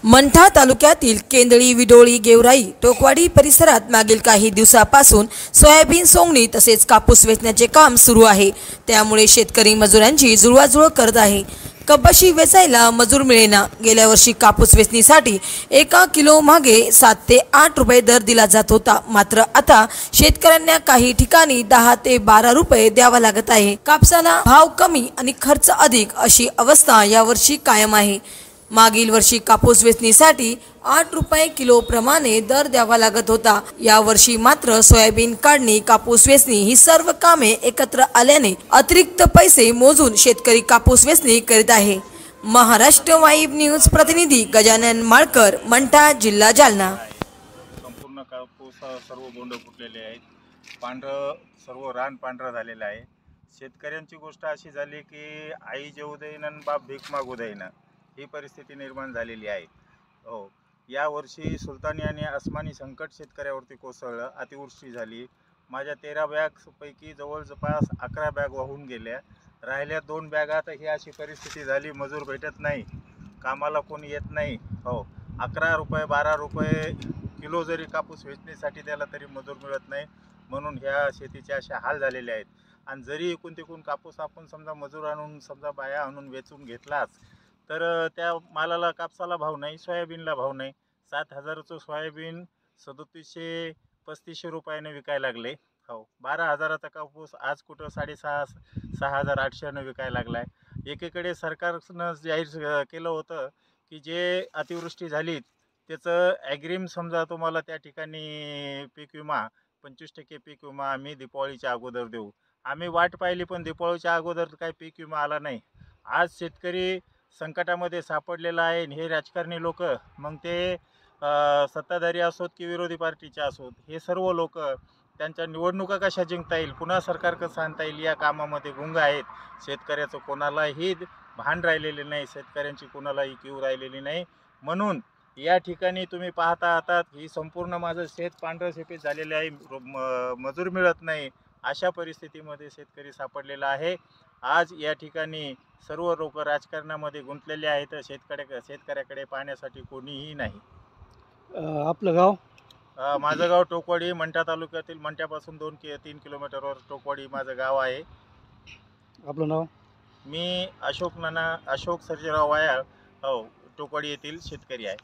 मंठा तालुक्यातील केंदळी, विडोळी, गेवराई, टोकवाडी परिसरात मागील काही दिवसापासून सोयाबीन सोंगणी तसेच कापूस वेचण्याचे काम सुरू आहे। त्यामुळे शेतकरी मजुरांची जुळवाजुळव करत आहे। कपाशी वेचायला मजूर मिळेना। गेल्या वर्षी कापूस वेचणीसाठी 1 किलो मागे 7 ते 8 रुपये दर दिला जात होता, मात्र आता शेतकऱ्यांना काही ठिकाणी 10 ते 12 रुपये द्यावा लागत आहे। कापसाला भाव कमी आणि खर्च अधिक अशी अवस्था यावर्षी कायम आहे। मागील वर्षी कापूस वेचणीसाठी 8 रुपये किलो प्रमाणे दर द्यावा लागत होता। या वर्षी मात्र सोयाबीन काढणी, कापूस वेचणी ही सर्व कामे एकत्र आल्याने अतिरिक्त पैसे मोजून शेतकरी कापूस वेचणी करीत आहे। महाराष्ट्र वाईब न्यूज प्रतिनिधी गजानन माळकर, मंठा, जिल्हा जालना। संपूर्ण कापूस सर्व बोंड फुटलेले आहेत। पांढरं सर्व रान पांढरं झालेलं आहे। शेतकऱ्यांची गोष्ट अशी झाली की आई जेवू देईना आणि बाप भीक मागू देईना ही परिस्थिती निर्माण झालेली आहे। हो, या वर्षी सुलतानी आणि अस्मानी संकट शेतकऱ्यावरती कोसळलं। अतिवृष्टी झाली। माझ्या 13 बॅगपैकी जवळपास 11 बॅग वाहून गेल्या। राहिल्या 2 बॅगात ही अशी परिस्थिती झाली, मजूर भेटत नाही, कामाला कोणी येत नाही। हो, 11 रुपये 12 रुपये किलो जरी कापूस वेचणीसाठी द्याला तरी मजूर मिळत नाही, म्हणून ह्या शेतीचे असे हाल झालेले आहेत। आणि जरी एकूण तिकून कापूस आपण समजा मजूर आणून समजा बाया आणून वेचून घेतलाच तर त्या मालाला कापसाला भाव नाही, सोयाबीनला भाव नाही। 7,000चं सोयाबीन 3700-3500 रुपयाने विकायला लागले। हो, 12,000चा कापूस आज कुठं 6,500-6,800 विकायला लागला आहे। एकीकडे सरकारनं जाहीर केलं होतं की जे अतिवृष्टी झाली त्याचं ॲग्रीम समजा तुम्हाला त्या ठिकाणी पीक विमा 25% पीक विमा आम्ही दिवाळीच्या अगोदर देऊ। आम्ही वाट पाहिली पण दिवाळीच्या अगोदर काही पीक विमा आला नाही। आज शेतकरी संकटामध्ये सापडलेला आहे। हे राजकारणी लोक, मग ते सत्ताधारी असोत की विरोधी पार्टीचे असोत, हे सर्व लोक त्यांच्या निवडणुका कशा जिंकता येईल, पुन्हा सरकार कसं आणता येईल या कामामध्ये गुंग आहेत। शेतकऱ्याचं कोणालाही भान राहिलेले नाही, शेतकऱ्यांची कोणालाही कीव राहिलेली नाही। म्हणून या ठिकाणी तुम्ही पाहता आता ही संपूर्ण माझं शेत पांढरं सफेद झालेलं आहे, मजूर मिळत नाही। अशा परिस्थितीमध्ये शेतकरी सापडलेला आहे। आज या ठिकाणी सर्व लोक राजकारणामध्ये गुंतलेले आहेत। शेतकऱ्याकडे पाहण्यासाठी कोणीही नाही। आपलं गाव? माझं गाव टोकवाडी, मंठा तालुक्यातील मंठ्यापासून 2-3 किलोमीटरवर टोकवाडी माझं गाव आहे। आपलं नाव? मी अशोक सर्जेराव वायाळ, हो, टोकवाडी येथील शेतकरी आहे।